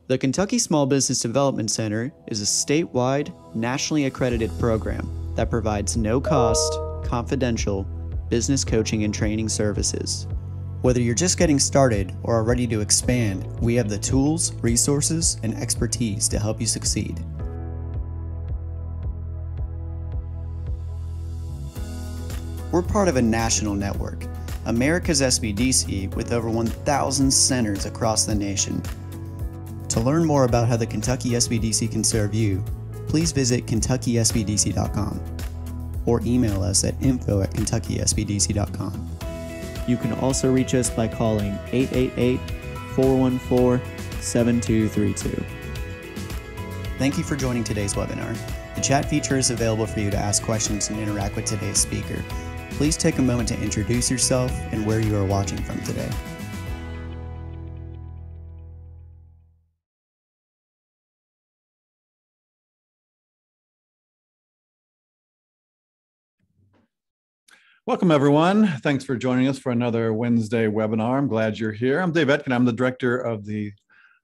The Kentucky Small Business Development Center is a statewide, nationally accredited program that provides no-cost, confidential business coaching and training services. Whether you're just getting started or are ready to expand, we have the tools, resources, and expertise to help you succeed. We're part of a national network, America's SBDC, with over 1,000 centers across the nation. To learn more about how the Kentucky SBDC can serve you, please visit KentuckySBDC.com or email us at info@KentuckySBDC.com. You can also reach us by calling 888-414-7232. Thank you for joining today's webinar. The chat feature is available for you to ask questions and interact with today's speaker. Please take a moment to introduce yourself and where you are watching from today. Welcome, everyone. Thanks for joining us for another Wednesday webinar. I'm glad you're here. I'm Dave Etkin. I'm the director of the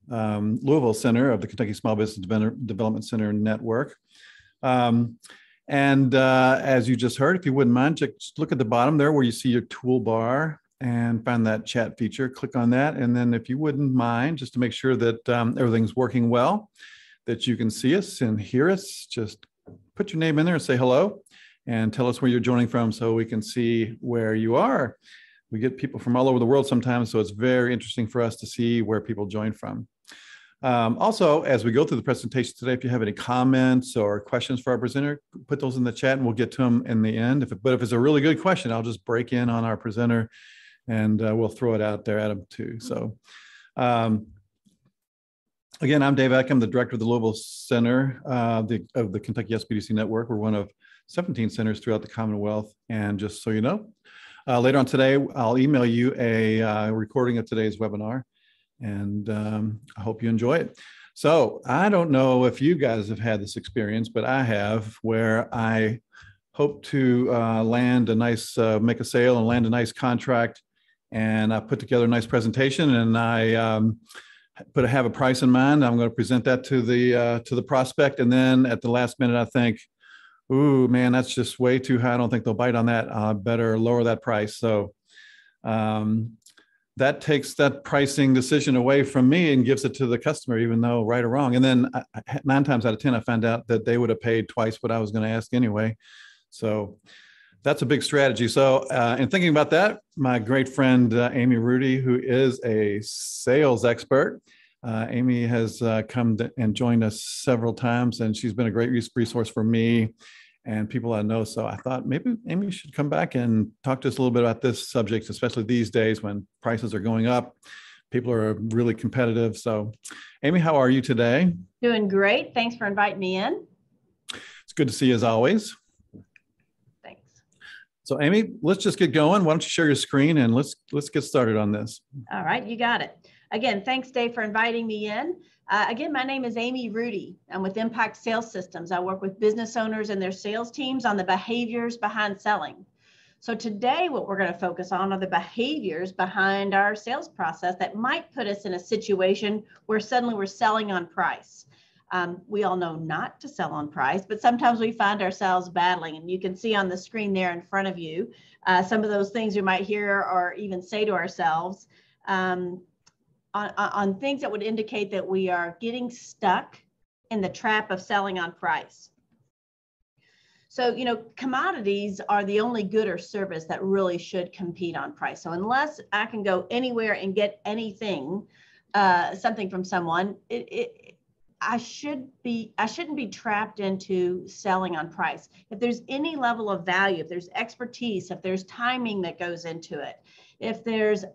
Louisville Center of the Kentucky Small Business Development Center Network. As you just heard, if you wouldn't mind, just look at the bottom there where you see your toolbar and find that chat feature. Click on that. And then if you wouldn't mind, just to make sure that everything's working well, that you can see us and hear us, just put your name in there and say hello. And tell us where you're joining from so we can see where you are. We get people from all over the world sometimes, so it's very interesting for us to see where people join from. Also, as we go through the presentation today, if you have any comments or questions for our presenter, put those in the chat and we'll get to them in the end. But if it's a really good question, I'll just break in on our presenter and we'll throw it out there at them too. So again, I'm Dave Eckham, the director of the Louisville Center of the Kentucky SBDC Network. We're one of 17 centers throughout the Commonwealth. And just so you know, later on today, I'll email you a recording of today's webinar, and I hope you enjoy it. So I don't know if you guys have had this experience, but I have, where I hope to land a nice, make a sale and land a nice contract, and I put together a nice presentation, and I have a price in mind. I'm going to present that to the prospect, and then at the last minute, I think, ooh, man, that's just way too high. I don't think they'll bite on that. I better lower that price. So that takes that pricing decision away from me and gives it to the customer, even though right or wrong. And then 9 times out of 10, I found out that they would have paid twice what I was going to ask anyway. So that's a big strategy. So in thinking about that, my great friend, Amy Rudy, who is a sales expert, Amy has come and joined us several times, and she's been a great resource for me and people I know. So I thought maybe Amy should come back and talk to us a little bit about this subject, especially these days when prices are going up. People are really competitive. So Amy, how are you today? Doing great. Thanks for inviting me in. It's good to see you as always. Thanks. So Amy, let's just get going. Why don't you share your screen and let's get started on this. All right, you got it. Again, thanks, Dave, for inviting me in. Again, my name is Amy Rudy. I'm with Impact Sales Systems. I work with business owners and their sales teams on the behaviors behind selling. So today, what we're going to focus on are the behaviors behind our sales process that might put us in a situation where suddenly we're selling on price. We all know not to sell on price, but sometimes we find ourselves battling. And you can see on the screen there in front of you, some of those things we might hear or even say to ourselves. On things that would indicate that we are getting stuck in the trap of selling on price. So, commodities are the only good or service that really should compete on price. So unless I can go anywhere and get anything, something from someone, I shouldn't be trapped into selling on price. If there's any level of value, if there's expertise, if there's timing that goes into it, if there's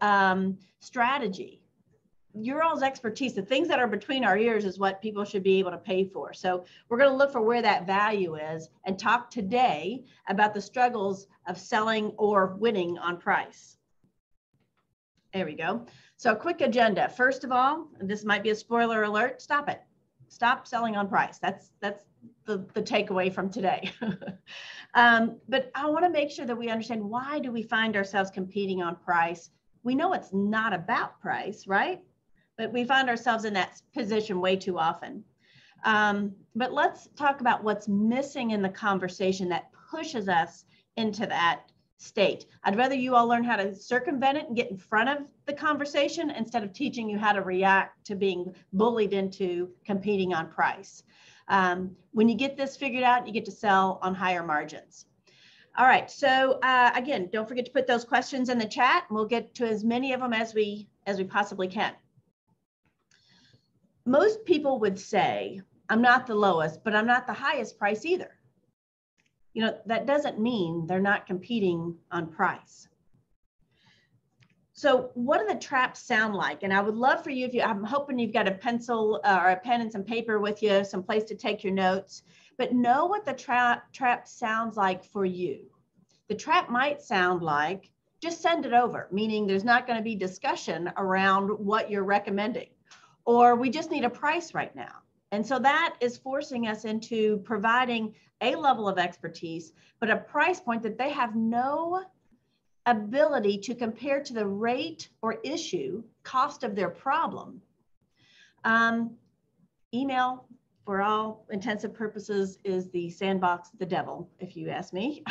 strategy, your all's expertise, the things that are between our ears is what people should be able to pay for. So we're going to look for where that value is and talk today about the struggles of selling or winning on price. There we go. So a quick agenda. First of all, this might be a spoiler alert. Stop it. Stop selling on price. That's the takeaway from today. But I want to make sure that we understand, why do we find ourselves competing on price? We know it's not about price, right? but we find ourselves in that position way too often. But let's talk about what's missing in the conversation that pushes us into that state. I'd rather you all learn how to circumvent it and get in front of the conversation instead of teaching you how to react to being bullied into competing on price. When you get this figured out, you get to sell on higher margins. All right, so again, don't forget to put those questions in the chat, and we'll get to as many of them as we possibly can. Most people would say, I'm not the lowest, but I'm not the highest price either. You know, that doesn't mean they're not competing on price. So what do the traps sound like? And I would love for you, I'm hoping you've got a pencil or a pen and some paper with you, some place to take your notes, but know what the trap sounds like for you. The trap might sound like, just send it over, meaning there's not going to be discussion around what you're recommending, or we just need a price right now. And so that is forcing us into providing a level of expertise, but a price point that they have no ability to compare to the rate or issue cost of their problem. Email, for all intensive purposes, is the sandbox of the devil, if you ask me.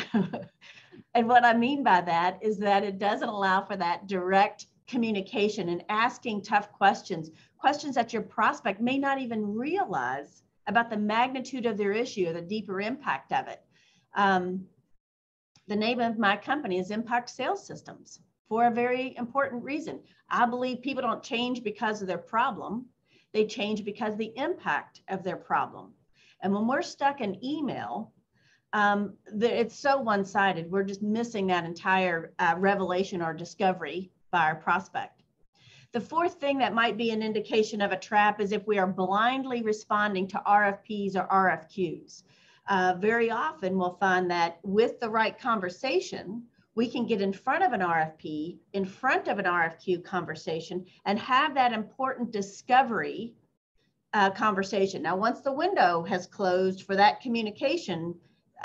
And what I mean by that is that it doesn't allow for that direct communication and asking tough questions, questions that your prospect may not even realize about the magnitude of their issue or the deeper impact of it. The name of my company is Impact Sales Systems for a very important reason. I believe people don't change because of their problem. They change because of the impact of their problem. And when we're stuck in email, it's so one-sided. We're just missing that entire revelation or discovery by our prospect. The fourth thing that might be an indication of a trap is if we are blindly responding to RFPs or RFQs. Very often we'll find that with the right conversation, we can get in front of an RFP, in front of an RFQ conversation, and have that important discovery conversation. Now, once the window has closed for that communication,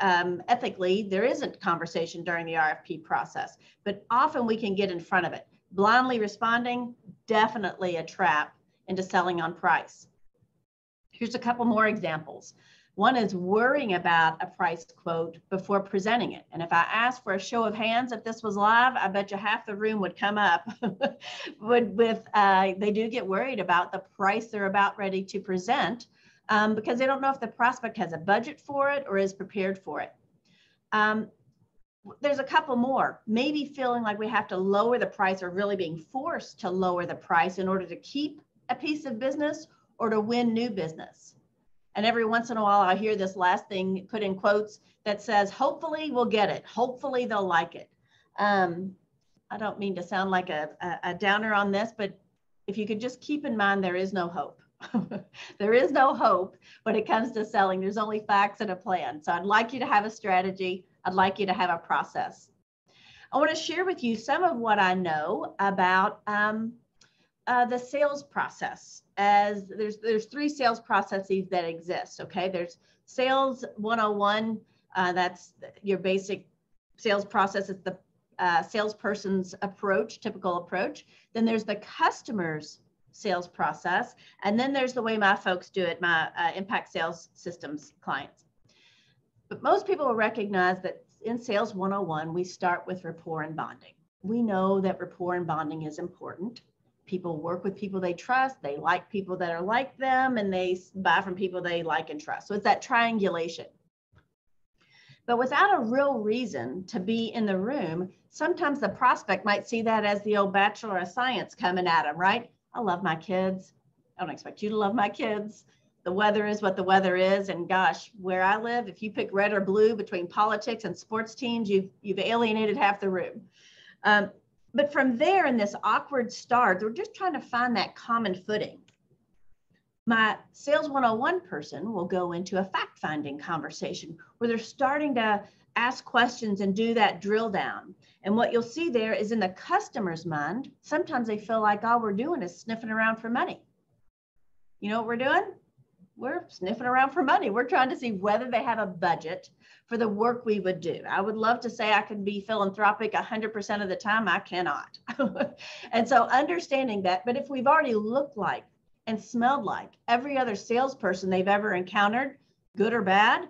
ethically, there isn't conversation during the RFP process, but often we can get in front of it. Blindly responding, definitely a trap into selling on price. Here's a couple more examples. One is worrying about a price quote before presenting it. And if I asked for a show of hands, if this was live, I bet you half the room would come up. They do get worried about the price they're about ready to present because they don't know if the prospect has a budget for it or is prepared for it. There's a couple more, maybe feeling like we have to lower the price or really being forced to lower the price in order to keep a piece of business or to win new business. And every once in a while, I hear this last thing put in quotes that says, hopefully we'll get it. Hopefully they'll like it. I don't mean to sound like a downer on this, but if you could just keep in mind, there is no hope. There is no hope when it comes to selling. There's only facts and a plan. So I'd like you to have a strategy. I'd like you to have a process. I want to share with you some of what I know about the sales process. As there's three sales processes that exist. Okay, there's sales 101. That's your basic sales process. It's the salesperson's approach, typical approach. Then there's the customer's sales process, and then there's the way my folks do it, my Impact Sales Systems clients. But most people will recognize that in Sales 101, we start with rapport and bonding. We know that rapport and bonding is important. People work with people they trust, they like people that are like them, and they buy from people they like and trust. So it's that triangulation. But without a real reason to be in the room, sometimes the prospect might see that as the old Bachelor of Science coming at them, right? I love my kids. I don't expect you to love my kids. The weather is what the weather is. And gosh, where I live, if you pick red or blue between politics and sports teams, you've alienated half the room. But from there, in this awkward start, we're just trying to find that common footing. My Sales 101 person will go into a fact-finding conversation where they're starting to ask questions and do that drill down. And what you'll see there is in the customer's mind, sometimes they feel like all we're doing is sniffing around for money. You know what we're doing? we're sniffing around for money. We're trying to see whether they have a budget for the work we would do. I would love to say I can be philanthropic 100% of the time. I cannot. And so understanding that, but if we've already looked like and smelled like every other salesperson they've ever encountered, good or bad,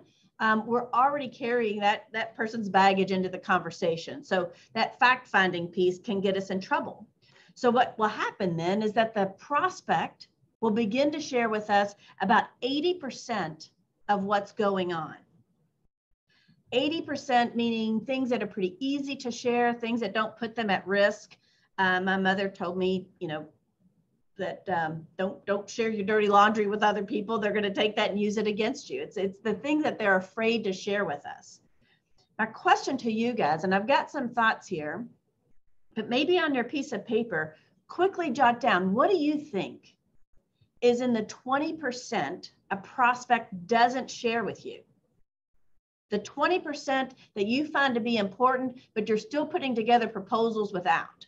we're already carrying that person's baggage into the conversation. So that fact-finding piece can get us in trouble. So what will happen then is that the prospect will begin to share with us about 80% of what's going on. 80% meaning things that are pretty easy to share, things that don't put them at risk. My mother told me, that don't share your dirty laundry with other people. They're going to take that and use it against you. It's the thing that they're afraid to share with us. My question to you guys, and I've got some thoughts here, but maybe on your piece of paper, quickly jot down, what do you think is in the 20% a prospect doesn't share with you? The 20% that you find to be important, but you're still putting together proposals without.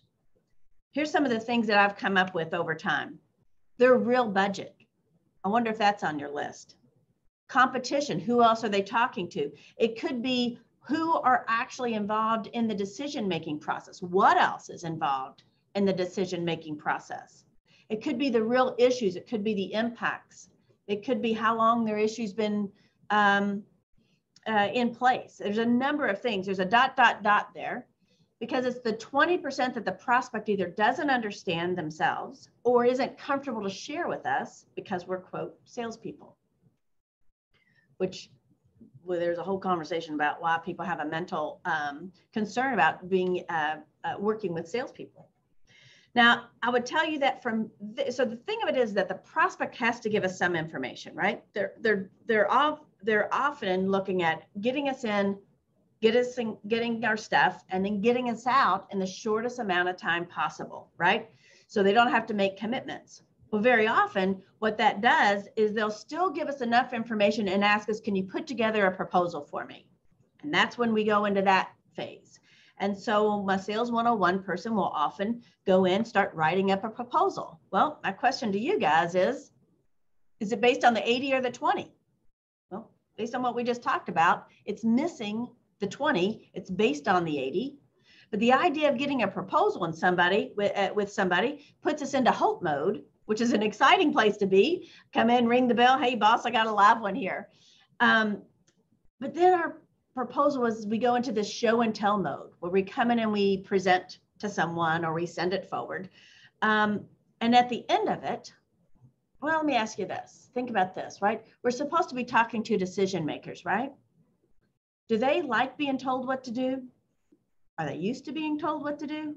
Here's some of the things that I've come up with over time. Their real budget. I wonder if that's on your list. Competition, who else are they talking to? It could be who are actually involved in the decision-making process. What else is involved in the decision-making process? It could be the real issues. It could be the impacts. It could be how long their issue's been in place. There's a number of things. There's a ... there. Because it's the 20% that the prospect either doesn't understand themselves or isn't comfortable to share with us because we're, quote, salespeople. Which, well, there's a whole conversation about why people have a mental concern about being working with salespeople. Now, I would tell you that so the thing of it is that the prospect has to give us some information, right? They're often looking at getting us in, getting our stuff, and then getting us out in the shortest amount of time possible, right? So they don't have to make commitments. Well, very often what that does is they'll still give us enough information and ask us, can you put together a proposal for me? And that's when we go into that phase. And so my Sales 101 person will often go in, start writing up a proposal. Well, my question to you guys is it based on the 80 or the 20? Well, based on what we just talked about, it's missing the 20, it's based on the 80, but the idea of getting a proposal in with somebody puts us into hope mode, which is an exciting place to be. Come in, ring the bell. Hey, boss, I got a live one here. But then our proposal is we go into this show and tell mode where we come in and we present to someone or we send it forward. And at the end of it, well, let me ask you this. Think about this, right? We're supposed to be talking to decision makers, right? Do they like being told what to do? Are they used to being told what to do?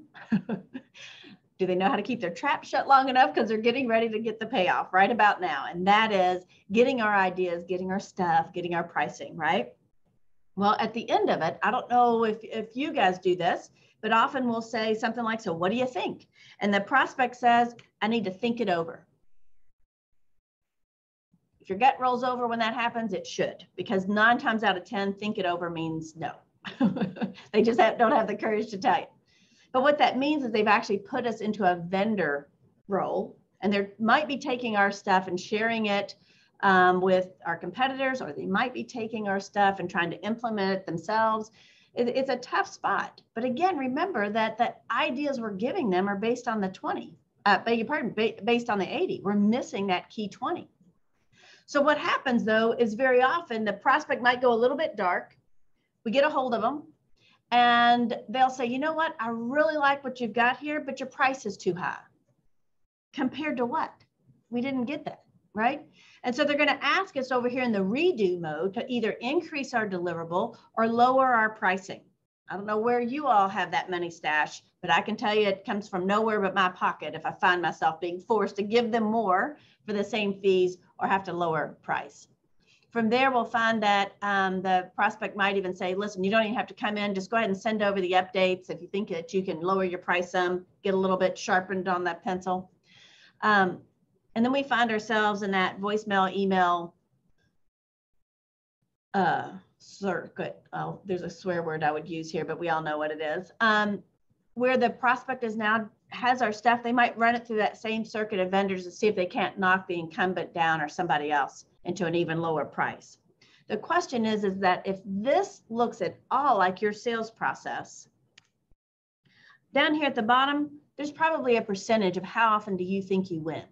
Do they know how to keep their trap shut long enough? Because they're getting ready to get the payoff right about now. And that is getting our ideas, getting our stuff, getting our pricing, right? Well, at the end of it, I don't know if you guys do this, but often we'll say something like, so what do you think? And the prospect says, I need to think it over. If your gut rolls over when that happens, it should, because 9 times out of 10, think it over means no. They just don't have the courage to tell you. But what that means is they've actually put us into a vendor role, and they might be taking our stuff and sharing it with our competitors, or they might be taking our stuff and trying to implement it themselves. It's a tough spot. But again, remember that the ideas we're giving them are based on the 20, based on the 80. We're missing that key 20. So what happens though is very often the prospect might go a little bit dark. We get a hold of them and they'll say, you know what? I really like what you've got here, but your price is too high. Compared to what? We didn't get that, right? And so they're going to ask us over here in the redo mode to either increase our deliverable or lower our pricing. I don't know where you all have that money stashed, but I can tell you it comes from nowhere but my pocket if I find myself being forced to give them more for the same fees or have to lower price. From there, we'll find that the prospect might even say, listen, you don't even have to come in, just go ahead and send over the updates. If you think that you can lower your price some, get a little bit sharpened on that pencil. And then we find ourselves in that voicemail, email, circuit. Oh, there's a swear word I would use here, but we all know what it is. Where the prospect is now has our stuff, they might run it through that same circuit of vendors to see if they can't knock the incumbent down or somebody else into an even lower price. The question is that if this looks at all like your sales process, down here at the bottom, there's probably a percentage of how often do you think you win.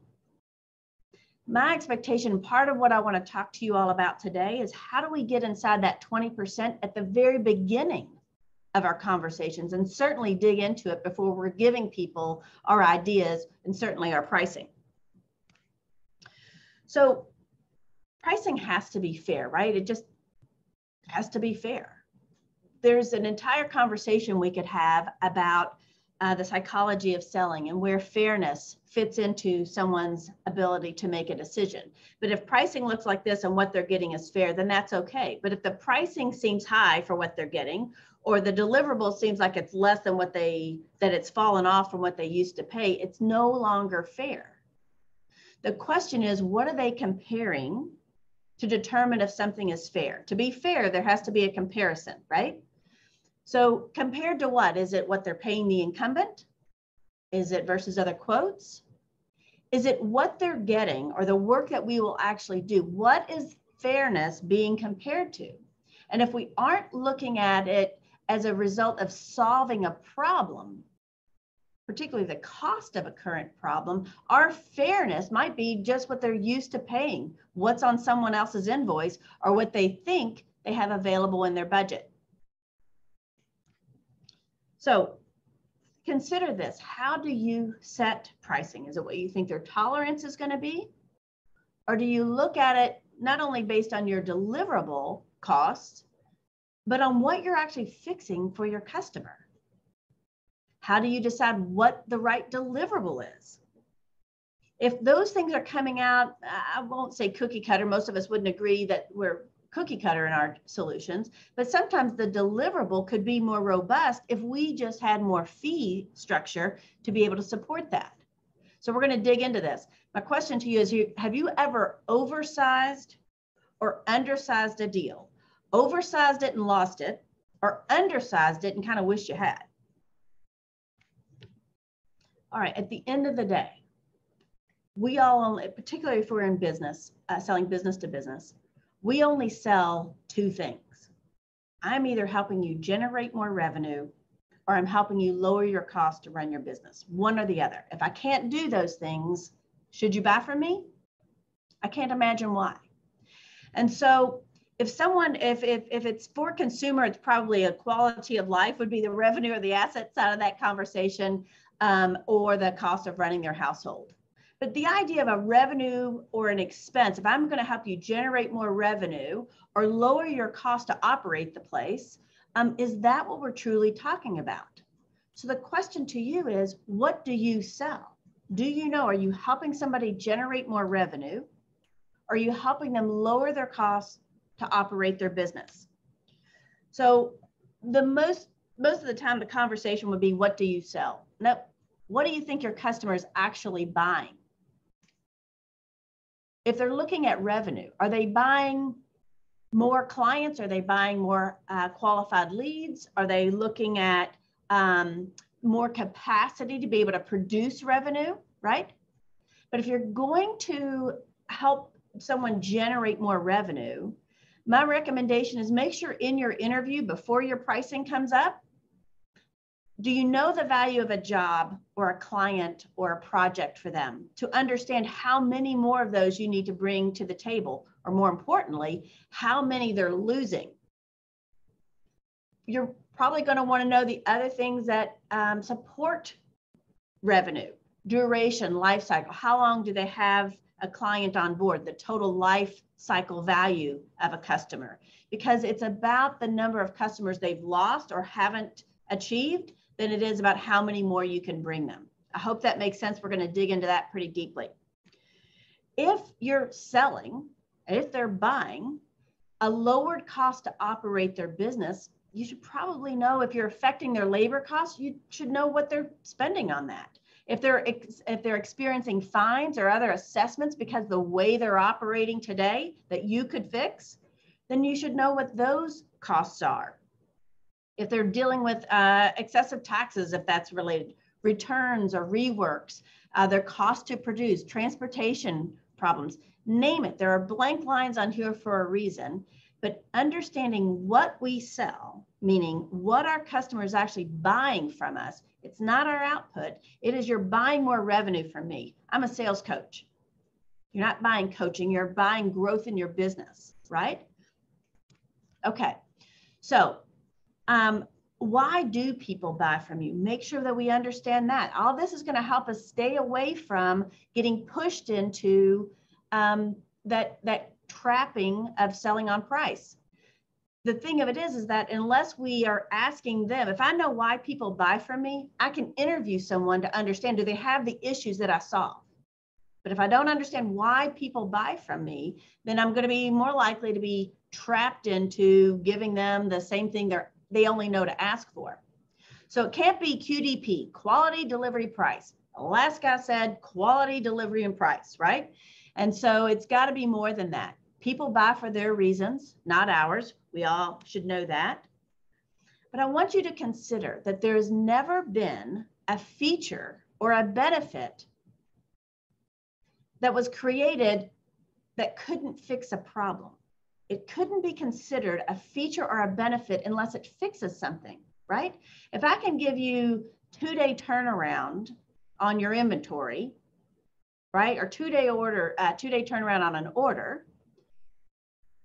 My expectation, part of what I want to talk to you all about today is how do we get inside that 20% at the very beginning of our conversations, and certainly dig into it before we're giving people our ideas and certainly our pricing. So pricing has to be fair, right? It just has to be fair. There's an entire conversation we could have about the psychology of selling and where fairness fits into someone's ability to make a decision. But if pricing looks like this and what they're getting is fair, then that's okay. But if the pricing seems high for what they're getting, or the deliverable seems like it's less than that it's fallen off from what they used to pay, it's no longer fair. The question is, what are they comparing to determine if something is fair? To be fair, there has to be a comparison, right? So compared to what? Is it what they're paying the incumbent? Is it versus other quotes? Is it what they're getting or the work that we will actually do? What is fairness being compared to? And if we aren't looking at it as a result of solving a problem, particularly the cost of a current problem, our fairness might be just what they're used to paying, what's on someone else's invoice, or what they think they have available in their budget. So consider this. How do you set pricing? Is it what you think their tolerance is going to be? Or do you look at it not only based on your deliverable costs, but on what you're actually fixing for your customer? How do you decide what the right deliverable is? If those things are coming out, I won't say cookie cutter. Most of us wouldn't agree that we're cookie cutter in our solutions, but sometimes the deliverable could be more robust if we just had more fee structure to be able to support that. So we're going to dig into this. My question to you is, have you ever oversized or undersized a deal? Oversized it and lost it, or undersized it and kind of wished you had? All right, at the end of the day, we all only, particularly if we're in business, selling business to business, we only sell two things. I'm either helping you generate more revenue or I'm helping you lower your cost to run your business, one or the other. If I can't do those things, should you buy from me? I can't imagine why. And so if it's for consumer, it's probably a quality of life would be the revenue or the asset side of that conversation, or the cost of running their household. But the idea of a revenue or an expense, if I'm going to help you generate more revenue or lower your cost to operate the place, is that what we're truly talking about? So the question to you is, what do you sell? Do you know, are you helping somebody generate more revenue? Are you helping them lower their costs to operate their business? So the most of the time, the conversation would be, what do you sell? No, what do you think your customer is actually buying? If they're looking at revenue, are they buying more clients? Are they buying more qualified leads? Are they looking at more capacity to be able to produce revenue, right? But if you're going to help someone generate more revenue, my recommendation is make sure in your interview before your pricing comes up, do you know the value of a job or a client or a project for them, to understand how many more of those you need to bring to the table, or more importantly, how many they're losing? You're probably going to want to know the other things that support revenue, duration, life cycle. How long do they have a client on board, the total life cycle value of a customer? Because it's about the number of customers they've lost or haven't achieved than it is about how many more you can bring them. I hope that makes sense. We're going to dig into that pretty deeply. If you're selling, if they're buying a lowered cost to operate their business, you should probably know, if you're affecting their labor costs, you should know what they're spending on that. If they're experiencing fines or other assessments because the way they're operating today that you could fix, then you should know what those costs are. If they're dealing with excessive taxes, if that's related, returns or reworks, their cost to produce, transportation problems, name it. There are blank lines on here for a reason, but understanding what we sell, meaning what our customer is actually buying from us. It's not our output. It is you're buying more revenue from me. I'm a sales coach. You're not buying coaching. You're buying growth in your business, right? Okay. So why do people buy from you? Make sure that we understand that. All this is going to help us stay away from getting pushed into that trapping of selling on price. The thing of it is that unless we are asking them, if I know why people buy from me, I can interview someone to understand, do they have the issues that I solve? But if I don't understand why people buy from me, then I'm going to be more likely to be trapped into giving them the same thing they only know to ask for. So it can't be QDP, quality, delivery, price. The last guy said quality, delivery, and price, right? And so it's got to be more than that. People buy for their reasons, not ours. We all should know that. But I want you to consider that there has never been a feature or a benefit that was created that couldn't fix a problem. It couldn't be considered a feature or a benefit unless it fixes something, right? If I can give you 2-day turnaround on your inventory, right? Or 2-day turnaround on an order,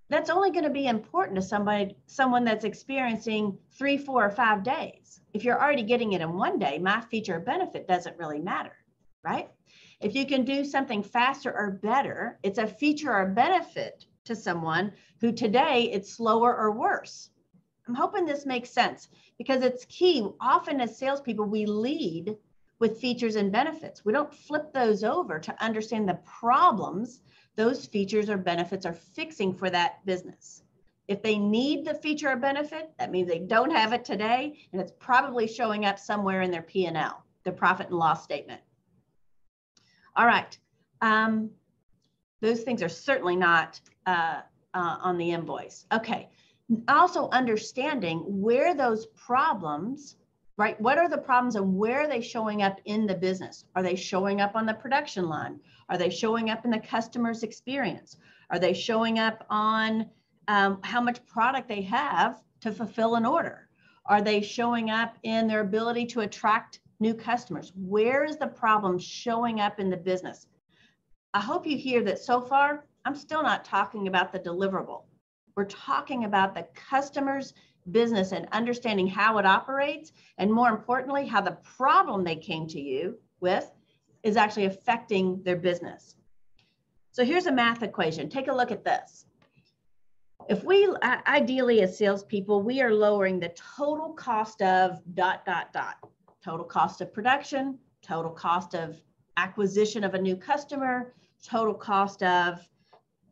that's only going to be important to someone that's experiencing 3, 4, or 5 days. If you're already getting it in 1 day, my feature or benefit doesn't really matter, right? If you can do something faster or better, it's a feature or benefit to someone who today it's slower or worse. I'm hoping this makes sense because it's key. Often as salespeople, we lead with features and benefits. We don't flip those over to understand the problems those features or benefits are fixing for that business. If they need the feature or benefit, that means they don't have it today, and it's probably showing up somewhere in their P&L, the profit and loss statement. All right. Those things are certainly not on the invoice. Okay. Also understanding where those problems, right? What are the problems and where are they showing up in the business? Are they showing up on the production line? Are they showing up in the customer's experience? Are they showing up on how much product they have to fulfill an order? Are they showing up in their ability to attract new customers? Where is the problem showing up in the business? I hope you hear that so far, I'm still not talking about the deliverable. We're talking about the customer's business and understanding how it operates, and more importantly, how the problem they came to you with is actually affecting their business. So here's a math equation. Take a look at this. If we, ideally as salespeople, we are lowering the total cost of ... Total cost of production, total cost of acquisition of a new customer, total cost of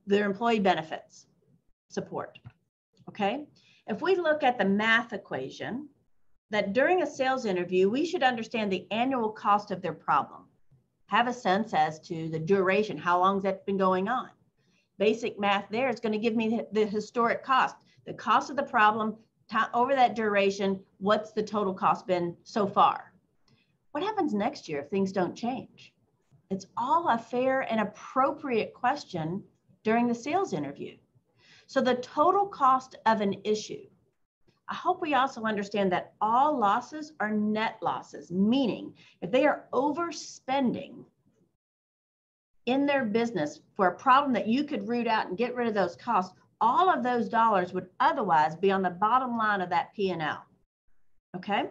their employee benefits support, okay? If we look at the math equation, that during a sales interview, we should understand the annual cost of their problem. Have a sense as to the duration, how long has that been going on? Basic math there is going to give me the historic cost, the cost of the problem over that duration. What's the total cost been so far? What happens next year if things don't change? It's all a fair and appropriate question during the sales interview. So the total cost of an issue. I hope we also understand that all losses are net losses, meaning if they are overspending in their business for a problem that you could root out and get rid of those costs, all of those dollars would otherwise be on the bottom line of that P&L. Okay?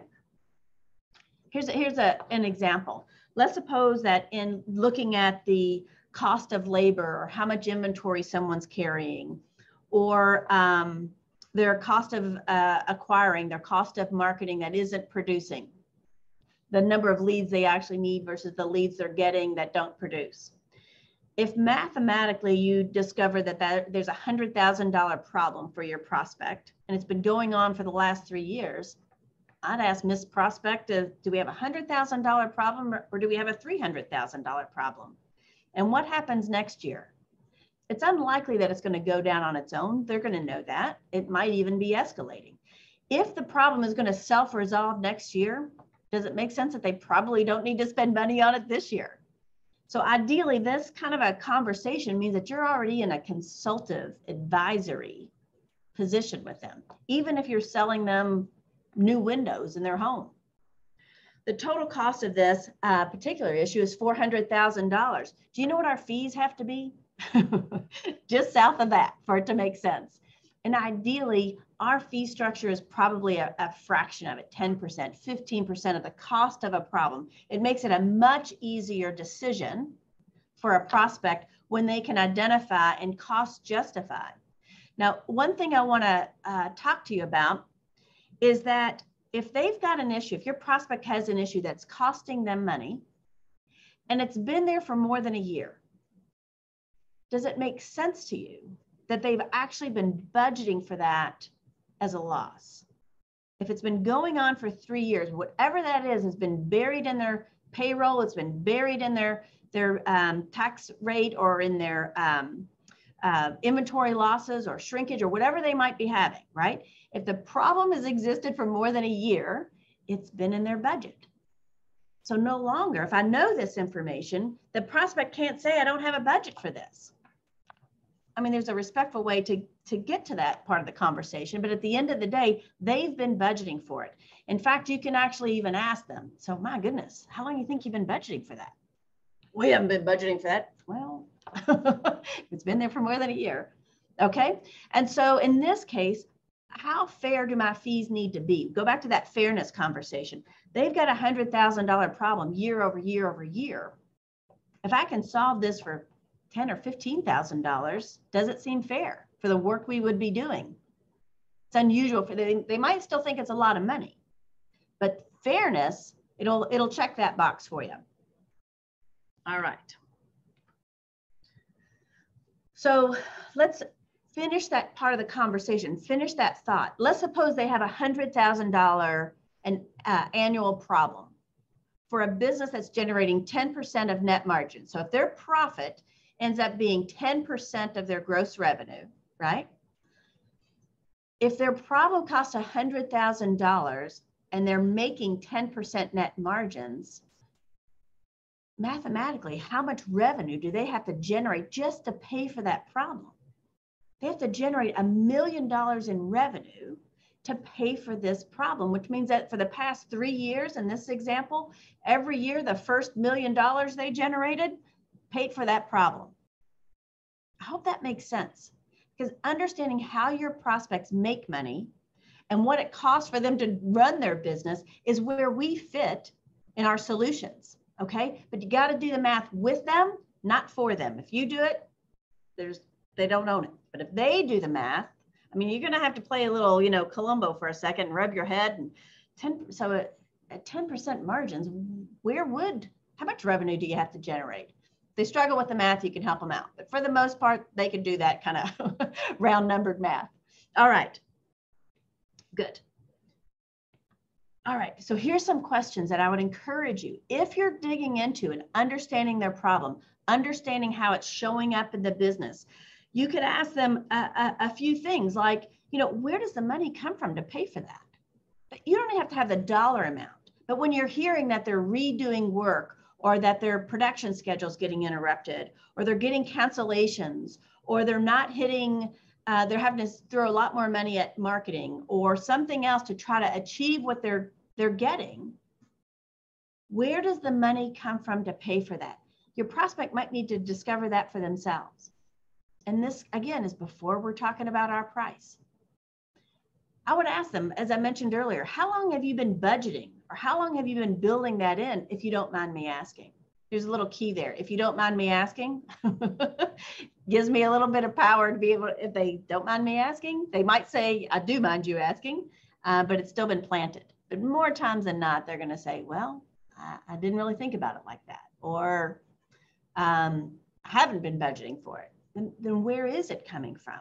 Here's an example. Let's suppose that in looking at the cost of labor or how much inventory someone's carrying, or their cost of acquiring, their cost of marketing that isn't producing, the number of leads they actually need versus the leads they're getting that don't produce. If mathematically you discover that there's a $100,000 problem for your prospect, and it's been going on for the last 3 years, I'd ask Miss Prospect, do we have a $100,000 problem or do we have a $300,000 problem? And what happens next year? It's unlikely that it's going to go down on its own. They're going to know that. It might even be escalating. If the problem is going to self-resolve next year, does it make sense that they probably don't need to spend money on it this year? So ideally, this kind of a conversation means that you're already in a consultative advisory position with them, even if you're selling them new windows in their home. The total cost of this particular issue is $400,000. Do you know what our fees have to be? Just south of that for it to make sense. And ideally, our fee structure is probably a fraction of it, 10%, 15% of the cost of a problem. It makes it a much easier decision for a prospect when they can identify and cost justify. Now, one thing I want to talk to you about is that if they've got an issue, if your prospect has an issue that's costing them money and it's been there for more than a year, does it make sense to you that they've actually been budgeting for that as a loss? If it's been going on for 3 years, whatever that is, has been buried in their payroll, it's been buried in their tax rate or in their inventory losses or shrinkage or whatever they might be having, right? If the problem has existed for more than a year, it's been in their budget. So no longer, if I know this information, the prospect can't say, I don't have a budget for this. I mean, there's a respectful way to get to that part of the conversation, but at the end of the day, they've been budgeting for it. In fact, you can actually even ask them, so my goodness, how long do you think you've been budgeting for that? We haven't been budgeting for that. Well, it's been there for more than a year. Okay. And so in this case, how fair do my fees need to be? Go back to that fairness conversation. They've got a $100,000 problem year over year over year. If I can solve this for $10,000 or $15,000, does it seem fair for the work we would be doing? It's unusual for them. They might still think it's a lot of money, but fairness, it'll check that box for you. All right. So let's finish that part of the conversation, finish that thought. Let's suppose they have a $100,000 annual problem for a business that's generating 10% of net margin. So if their profit ends up being 10% of their gross revenue, right? If their problem costs $100,000 and they're making 10% net margins, mathematically, how much revenue do they have to generate just to pay for that problem? They have to generate $1 million in revenue to pay for this problem, which means that for the past 3 years in this example, every year, the first $1 million they generated paid for that problem. I hope that makes sense, because understanding how your prospects make money and what it costs for them to run their business is where we fit in our solutions. Okay, but you got to do the math with them, not for them. If you do it, they don't own it. But if they do the math, I mean, you're going to have to play a little, Columbo for a second and rub your head. And at 10% margins, how much revenue do you have to generate? If they struggle with the math, you can help them out. But for the most part, they can do that kind of round numbered math. All right, good. All right, so here's some questions that I would encourage you. If you're digging into and understanding their problem, understanding how it's showing up in the business, you could ask them a few things like, where does the money come from to pay for that? But you don't have to have the dollar amount. But when you're hearing that they're redoing work or that their production schedule is getting interrupted or they're getting cancellations or they're not hitting they're having to throw a lot more money at marketing or something else to try to achieve what they're getting. Where does the money come from to pay for that? Your prospect might need to discover that for themselves. And this, again, is before we're talking about our price. I would ask them, as I mentioned earlier, how long have you been budgeting or how long have you been building that in, if you don't mind me asking? There's a little key there. If you don't mind me asking, gives me a little bit of power to be able to, if they don't mind me asking, they might say, I do mind you asking, but it's still been planted. But more times than not, they're going to say, well, I didn't really think about it like that. Or I haven't been budgeting for it. Then where is it coming from?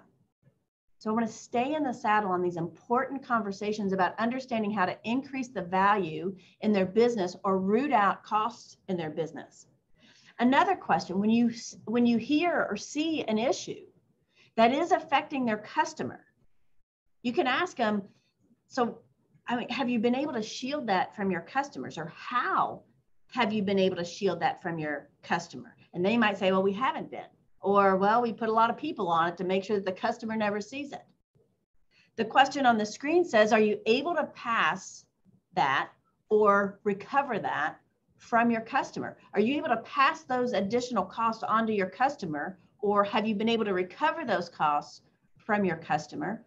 So I want to stay in the saddle on these important conversations about understanding how to increase the value in their business or root out costs in their business. Another question, when you hear or see an issue that is affecting their customer, you can ask them, so have you been able to shield that from your customers, or how have you been able to shield that from your customer? And they might say, well, we haven't been. Or, well, we put a lot of people on it to make sure that the customer never sees it. The question on the screen says, are you able to pass that or recover that from your customer? Are you able to pass those additional costs onto your customer, or have you been able to recover those costs from your customer?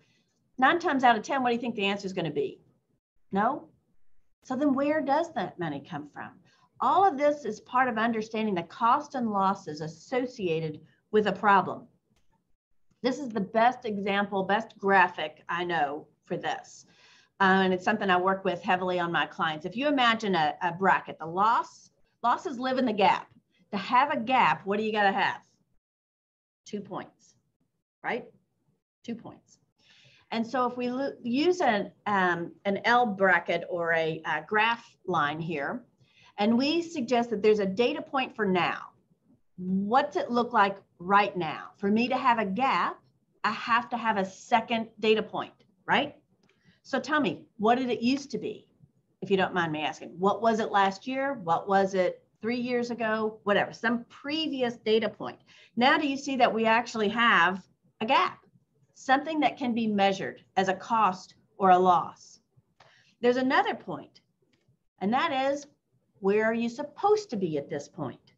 9 times out of 10, what do you think the answer is going to be? No? So then where does that money come from? All of this is part of understanding the cost and losses associated with a problem. This is the best example, best graphic I know for this. And it's something I work with heavily on my clients. If you imagine a bracket, the losses live in the gap. To have a gap, what do you got to have? 2 points, right? 2 points. And so if we use an L bracket or a graph line here, and we suggest that there's a data point for now, what's it look like right now? For me to have a gap, I have to have a second data point, right? So tell me, what did it used to be? If you don't mind me asking, what was it last year? What was it 3 years ago? Whatever, some previous data point. Now do you see that we actually have a gap? Something that can be measured as a cost or a loss. There's another point, and that is, where are you supposed to be at this point?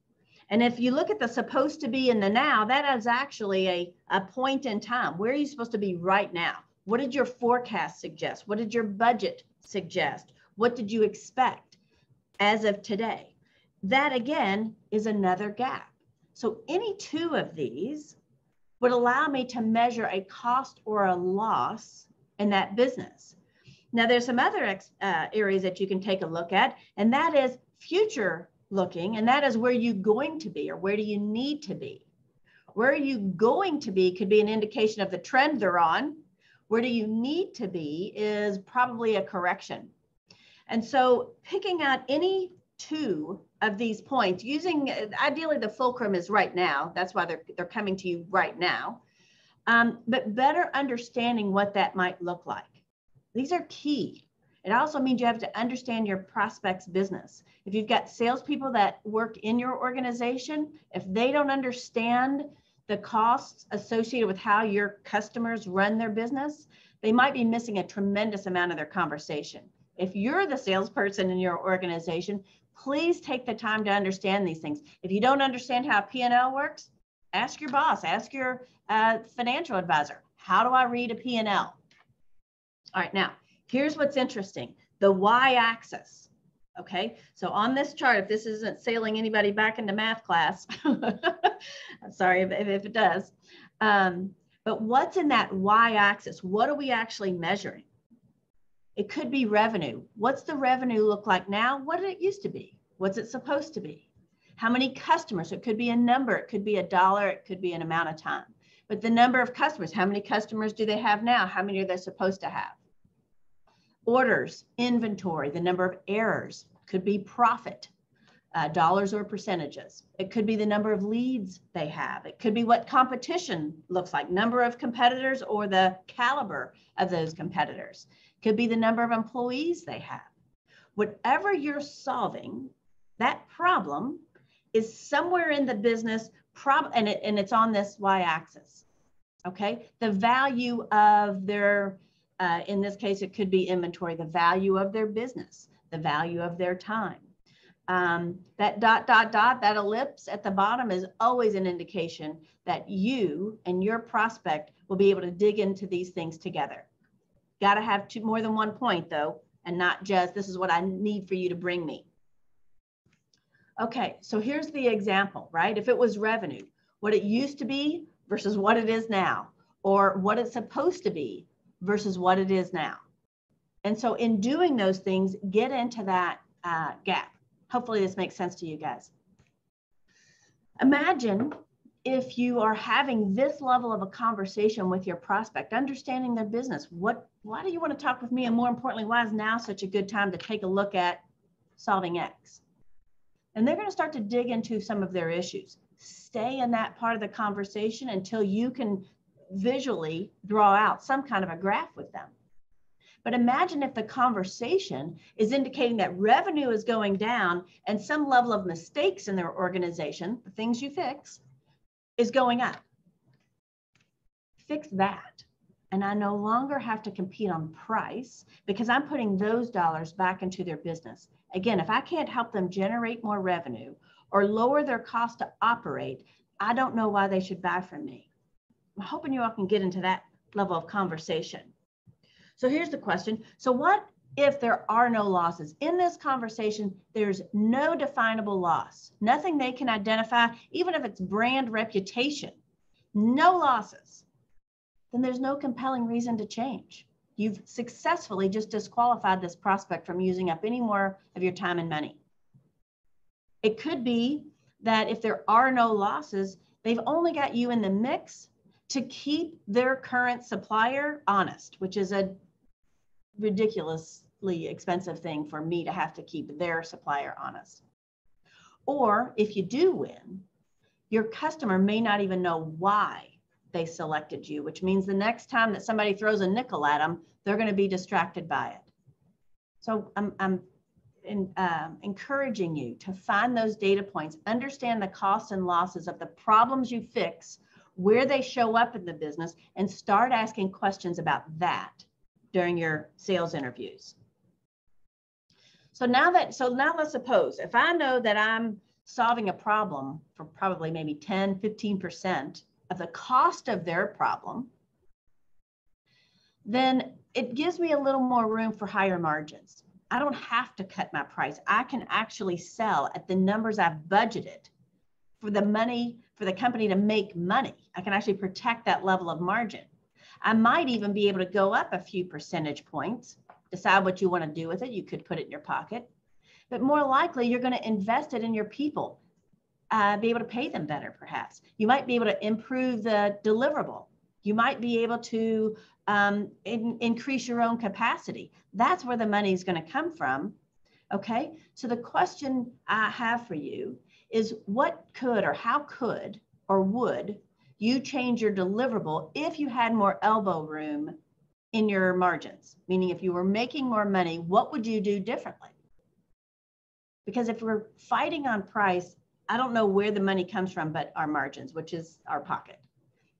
And if you look at the supposed to be in the now, that is actually a point in time. Where are you supposed to be right now? What did your forecast suggest? What did your budget suggest? What did you expect as of today? That again is another gap. So any 2 of these would allow me to measure a cost or a loss in that business. Now there's some other areas that you can take a look at, and that is future looking, and that is where you're going to be, or where do you need to be? Where are you going to be could be an indication of the trend they're on. Where do you need to be is probably a correction. And so picking out any 2 of these points, using ideally the fulcrum is right now. That's why they're coming to you right now. But better understanding what that might look like. These are key. It also means you have to understand your prospect's business. If you've got salespeople that work in your organization, if they don't understand the costs associated with how your customers run their business, they might be missing a tremendous amount of their conversation. If you're the salesperson in your organization, please take the time to understand these things. If you don't understand how P&L works, ask your boss, ask your financial advisor. How do I read a P&L? All right, now, here's what's interesting. The y-axis, okay? So on this chart, if this isn't sailing anybody back into math class, I'm sorry if it does, but what's in that y-axis? What are we actually measuring? It could be revenue. What's the revenue look like now? What did it used to be? What's it supposed to be? How many customers? It could be a number. It could be a dollar. It could be an amount of time. But the number of customers, how many customers do they have now? How many are they supposed to have? Orders, inventory, the number of errors, could be profit, dollars or percentages. It could be the number of leads they have. It could be what competition looks like, number of competitors or the caliber of those competitors. It could be the number of employees they have. Whatever you're solving, that problem is somewhere in the business, and it's on this y-axis, okay? The value of their, in this case, it could be inventory, the value of their business, the value of their time. That ... that ellipse at the bottom is always an indication that you and your prospect will be able to dig into these things together. Got to have more than 1 point though, and not just, this is what I need for you to bring me. Okay, so here's the example, right? If it was revenue, what it used to be versus what it is now, or what it's supposed to be versus what it is now. And so in doing those things, get into that gap. Hopefully this makes sense to you guys. Imagine if you are having this level of a conversation with your prospect, understanding their business. Why do you want to talk with me? And more importantly, why is now such a good time to take a look at solving X? And they're going to start to dig into some of their issues. Stay in that part of the conversation until you can visually draw out some kind of a graph with them. But imagine if the conversation is indicating that revenue is going down and some level of mistakes in their organization, the things you fix, is going up. Fix that. And I no longer have to compete on price because I'm putting those dollars back into their business. Again, if I can't help them generate more revenue or lower their cost to operate, I don't know why they should buy from me. I'm hoping you all can get into that level of conversation. So here's the question. So what if there are no losses? In this conversation, there's no definable loss, nothing they can identify, even if it's brand reputation, no losses. Then there's no compelling reason to change. You've successfully just disqualified this prospect from using up any more of your time and money. It could be that if there are no losses, they've only got you in the mix to keep their current supplier honest, which is a ridiculously expensive thing for me to have to keep their supplier honest. Or if you do win, your customer may not even know why they selected you, which means the next time that somebody throws a nickel at them, they're going to be distracted by it. So I'm encouraging you to find those data points, understand the costs and losses of the problems you fix, where they show up in the business, and start asking questions about that during your sales interviews. So now let's suppose if I know that I'm solving a problem for probably maybe 10, 15% of the cost of their problem, then it gives me a little more room for higher margins. I don't have to cut my price. I can actually sell at the numbers I've budgeted for the money, for the company to make money. I can actually protect that level of margin. I might even be able to go up a few percentage points, decide what you want to do with it. You could put it in your pocket, but more likely you're going to invest it in your people, be able to pay them better, perhaps. You might be able to improve the deliverable. You might be able to increase your own capacity. That's where the money is going to come from. Okay, so the question I have for you is what could or how could or would you change your deliverable if you had more elbow room in your margins? Meaning if you were making more money, what would you do differently? Because if we're fighting on price, I don't know where the money comes from, but our margins, which is our pocket.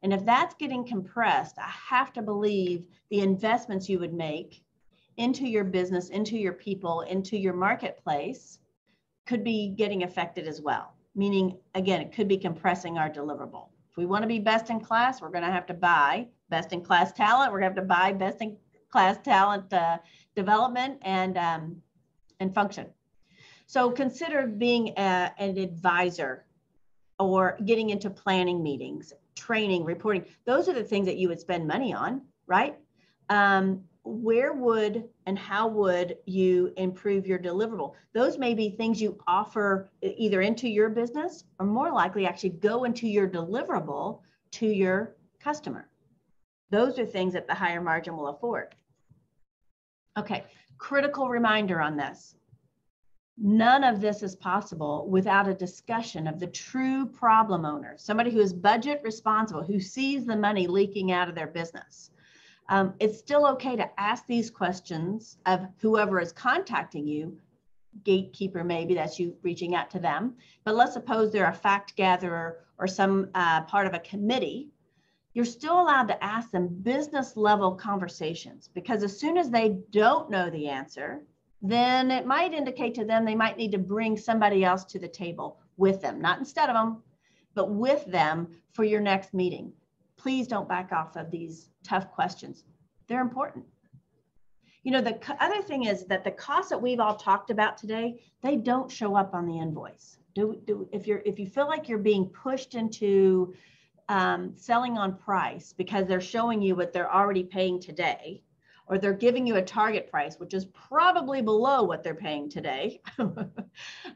And if that's getting compressed, I have to believe the investments you would make into your business, into your people, into your marketplace could be getting affected as well. Meaning, again, it could be compressing our deliverable. If we want to be best in class, we're going to have to buy best in class talent. We're going to have to buy best in class talent development and function. So consider being an advisor or getting into planning meetings, training, reporting. Those are the things that you would spend money on, right? Where would and how would you improve your deliverable? Those may be things you offer either into your business or more likely actually go into your deliverable to your customer. Those are things that the higher margin will afford. Okay, critical reminder on this. None of this is possible without a discussion of the true problem owner, somebody who is budget responsible, who sees the money leaking out of their business. It's still okay to ask these questions of whoever is contacting you, gatekeeper, maybe that's you reaching out to them. But let's suppose they're a fact gatherer or some part of a committee. You're still allowed to ask them business level conversations, because as soon as they don't know the answer, then it might indicate to them they might need to bring somebody else to the table with them, not instead of them, but with them for your next meeting. Please don't back off of these tough questions. They're important. You know, the other thing is that the costs that we've all talked about today, they don't show up on the invoice. If you feel like you're being pushed into selling on price because they're showing you what they're already paying today, or they're giving you a target price, which is probably below what they're paying today.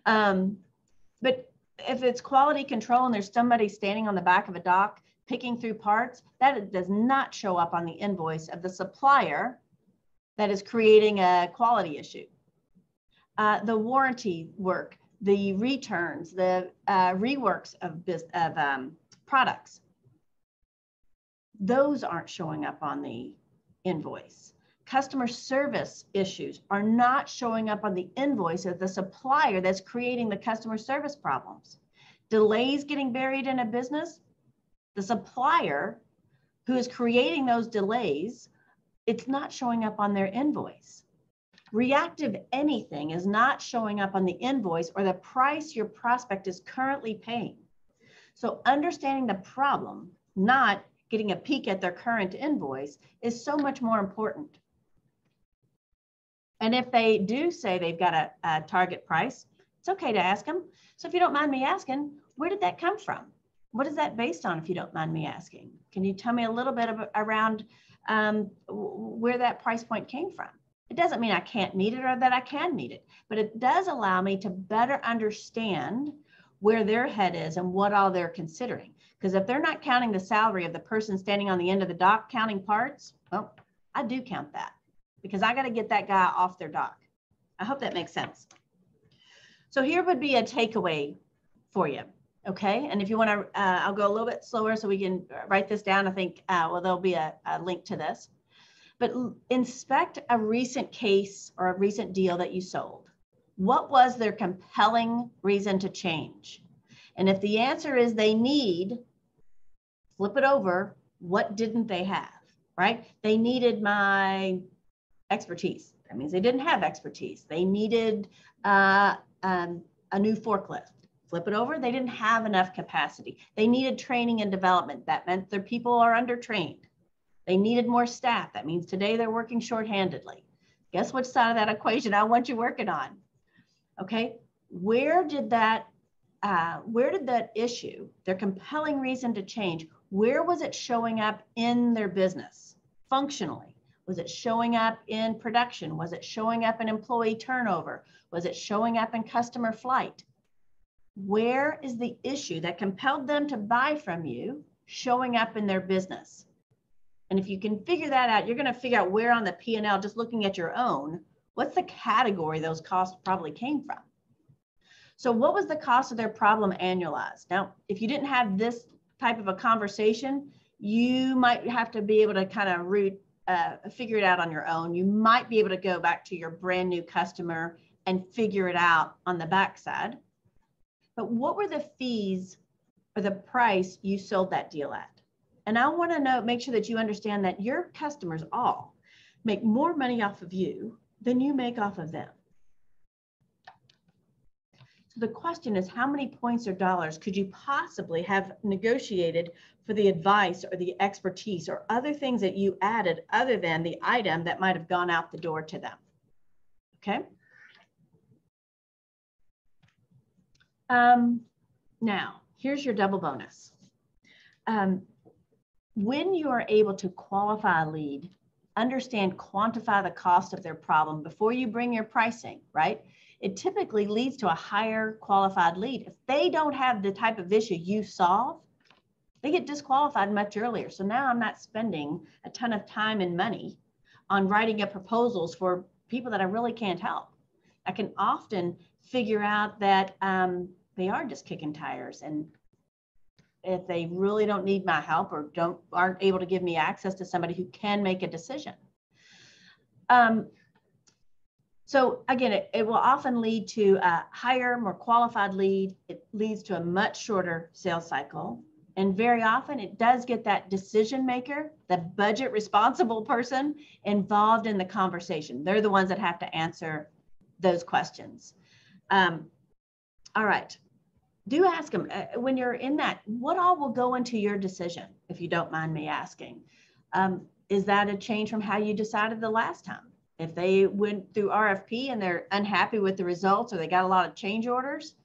But if it's quality control and there's somebody standing on the back of a dock picking through parts, that does not show up on the invoice of the supplier that is creating a quality issue. The warranty work, the returns, the reworks of products, those aren't showing up on the invoice. customer service issues are not showing up on the invoice of the supplier that's creating the customer service problems. Delays getting buried in a business, the supplier who is creating those delays, it's not showing up on their invoice. Reactive anything is not showing up on the invoice or the price your prospect is currently paying. So understanding the problem, not getting a peek at their current invoice, is so much more important. And if they do say they've got a target price, it's okay to ask them. So if you don't mind me asking, where did that come from? What is that based on, if you don't mind me asking? Can you tell me a little bit around where that price point came from? It doesn't mean I can't meet it or that I can meet it, but it does allow me to better understand where their head is and what all they're considering. Because if they're not counting the salary of the person standing on the end of the dock counting parts, well, I do count that because I got to get that guy off their dock. I hope that makes sense. So here would be a takeaway for you. Okay, and if you want to, I'll go a little bit slower so we can write this down. I think, well, there'll be a link to this. But inspect a recent case or a recent deal that you sold. What was their compelling reason to change? And if the answer is they need, flip it over, what didn't they have, right? They needed my expertise. That means they didn't have expertise. They needed a new forklift. Flip it over, they didn't have enough capacity. They needed training and development. That meant their people are undertrained. They needed more staff. That means today they're working shorthandedly. Guess which side of that equation I want you working on? Okay, where did that issue, their compelling reason to change, where was it showing up in their business functionally? Was it showing up in production? Was it showing up in employee turnover? Was it showing up in customer flight? Where is the issue that compelled them to buy from you showing up in their business? And if you can figure that out, you're going to figure out where on the P&L, just looking at your own, what's the category those costs probably came from. So what was the cost of their problem annualized? Now, if you didn't have this type of a conversation, you might have to be able to kind of figure it out on your own. You might be able to go back to your brand new customer and figure it out on the backside. But what were the fees or the price you sold that deal at? And I want to make sure that you understand that your customers all make more money off of you than you make off of them. So the question is, how many points or dollars could you possibly have negotiated for the advice or the expertise or other things that you added other than the item that might have gone out the door to them? Okay. Now, here's your double bonus. When you are able to qualify a lead, understand, quantify the cost of their problem before you bring your pricing, right? It typically leads to a higher qualified lead. If they don't have the type of issue you solve, they get disqualified much earlier. So now I'm not spending a ton of time and money on writing up proposals for people that I really can't help. I can often figure out that they are just kicking tires, and if they really don't need my help or aren't able to give me access to somebody who can make a decision. So again, it will often lead to a higher, more qualified lead. It leads to a much shorter sales cycle. And very often it does get that decision maker, the budget responsible person, involved in the conversation. They're the ones that have to answer those questions. All right. Do ask them when you're in that, what all will go into your decision, if you don't mind me asking? Is that a change from how you decided the last time? If they went through RFP and they're unhappy with the results, or they got a lot of change orders,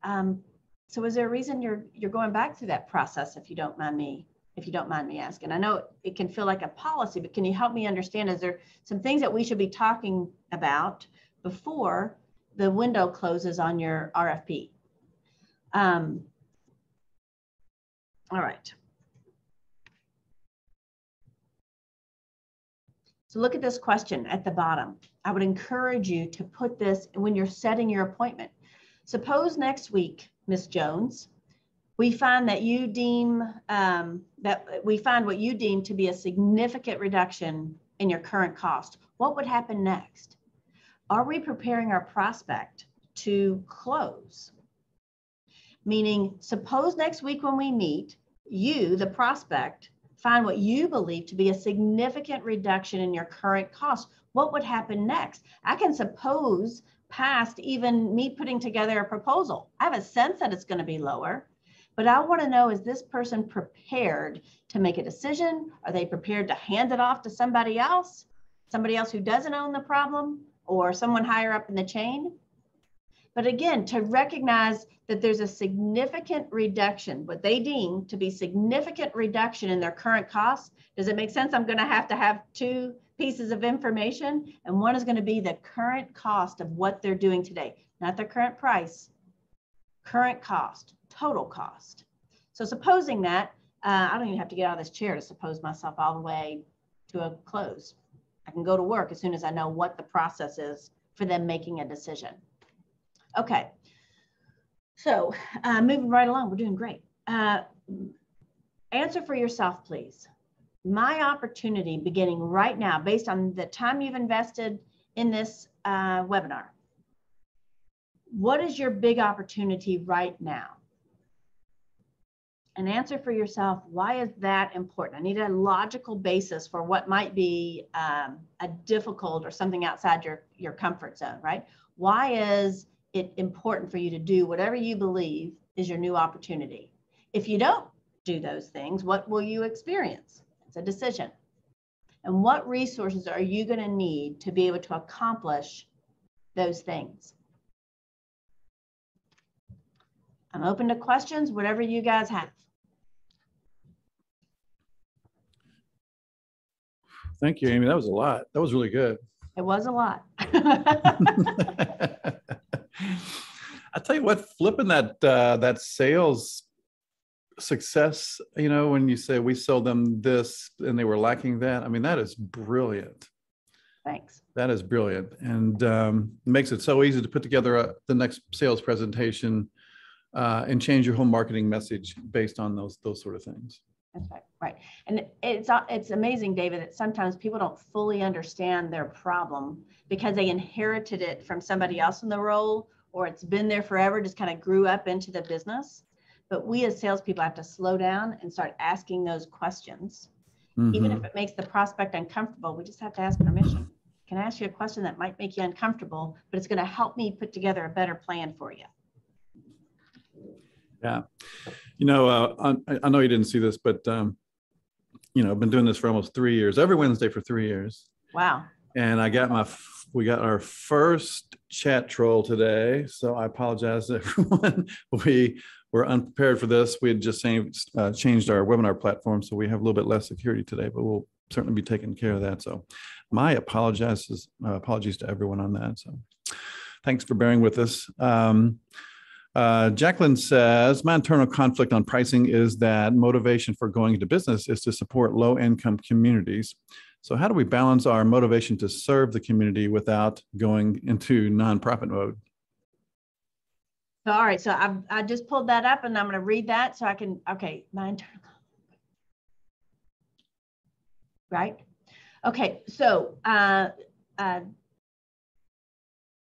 so is there a reason you're going back through that process, if you don't mind me asking? I know it can feel like a policy, but can you help me understand, is there some things that we should be talking about before the window closes on your RFP? All right. So look at this question at the bottom. I would encourage you to put this when you're setting your appointment. Suppose next week, Ms. Jones, we find that you deem what you deem to be a significant reduction in your current cost. What would happen next? Are we preparing our prospect to close? Meaning, suppose next week when we meet, you, the prospect, find what you believe to be a significant reduction in your current cost. What would happen next? I can suppose past even me putting together a proposal. I have a sense that it's going to be lower, but I want to know, is this person prepared to make a decision? Are they prepared to hand it off to somebody else who doesn't own the problem, or someone higher up in the chain? But again, to recognize that there's a significant reduction, what they deem to be significant reduction in their current costs. Does it make sense? I'm going to have two pieces of information, and one is going to be the current cost of what they're doing today, not their current price, current cost, total cost. So supposing that, I don't even have to get out of this chair to suppose myself all the way to a close. I can go to work as soon as I know what the process is for them making a decision. Okay, so moving right along, we're doing great. Answer for yourself, please. My opportunity beginning right now, based on the time you've invested in this webinar, what is your big opportunity right now? And answer for yourself, why is that important? I need a logical basis for what might be a difficult or something outside your comfort zone, right? Why is it important for you to do whatever you believe is your new opportunity? If you don't do those things, what will you experience? It's a decision. And what resources are you going to need to be able to accomplish those things? I'm open to questions, whatever you guys have. Thank you, Amy. That was a lot. That was really good. It was a lot. I tell you what, flipping that sales success, when you say we sold them this and they were lacking that, I mean, that is brilliant. Thanks. That is brilliant, and makes it so easy to put together the next sales presentation and change your whole marketing message based on those sort of things. That's right, right. And it's amazing, David, that sometimes people don't fully understand their problem because they inherited it from somebody else in the role, or it's been there forever, just kind of grew up into the business. But we as salespeople have to slow down and start asking those questions. Mm-hmm. Even if it makes the prospect uncomfortable, we just have to ask permission. Can I ask you a question that might make you uncomfortable, but it's going to help me put together a better plan for you? Yeah. I know you didn't see this, but, I've been doing this for almost 3 years, every Wednesday for 3 years. Wow. And we got our first chat troll today. So I apologize to everyone. We were unprepared for this. We had just changed our webinar platform. So we have a little bit less security today, but we'll certainly be taking care of that. So my apologies to everyone on that. So thanks for bearing with us. Jacqueline says, my internal conflict on pricing is that motivation for going into business is to support low-income communities. So how do we balance our motivation to serve the community without going into nonprofit mode? All right, so I just pulled that up and I'm going to read that so I can, okay, my internal conflict. Right? Okay, so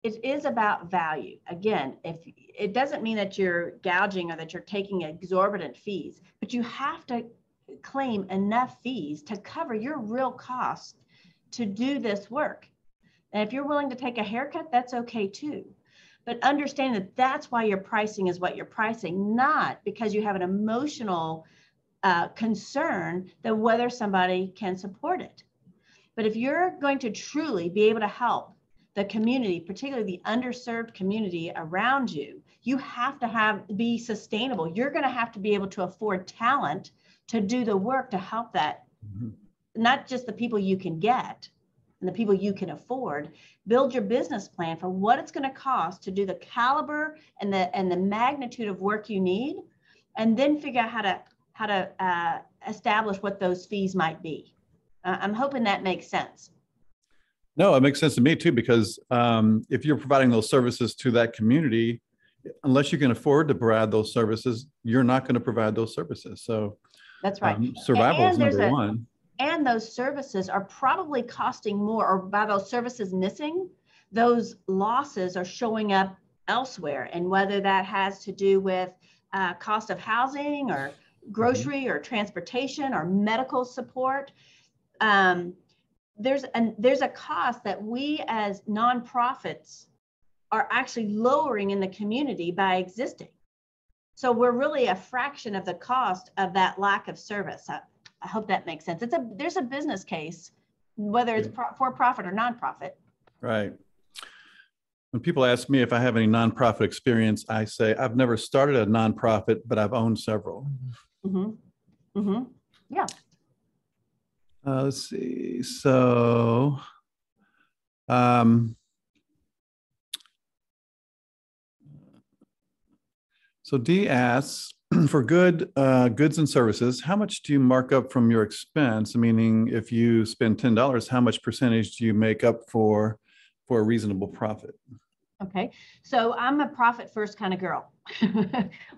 it is about value. Again, if it doesn't mean that you're gouging or that you're taking exorbitant fees, but you have to claim enough fees to cover your real costs to do this work. And if you're willing to take a haircut, that's okay too. But understand that that's why your pricing is what you're pricing, not because you have an emotional concern that whether somebody can support it. But if you're going to truly be able to help the community, particularly the underserved community around you, you have to be sustainable. You're going to have to be able to afford talent to do the work to help that, not just the people you can get and the people you can afford. Build your business plan for what it's going to cost to do the caliber and the magnitude of work you need, and then figure out how to establish what those fees might be. I'm hoping that makes sense. No, it makes sense to me too, because if you're providing those services to that community, unless you can afford to provide those services, you're not going to provide those services. So that's right. Survival is number one. And those services are probably costing more, or by those services missing, those losses are showing up elsewhere. And whether that has to do with cost of housing or grocery or transportation or medical support, there's a cost that we as nonprofits are actually lowering in the community by existing. So we're really a fraction of the cost of that lack of service. I hope that makes sense. There's a business case, whether it's for profit or nonprofit. Right. When people ask me if I have any nonprofit experience, I say I've never started a nonprofit, but I've owned several. Mm-hmm. Mm-hmm. Yeah. Let's see. So, Dee asks, for goods and services, how much do you mark up from your expense? Meaning, if you spend $10, how much percentage do you make up for a reasonable profit? Okay, so I'm a profit first kind of girl,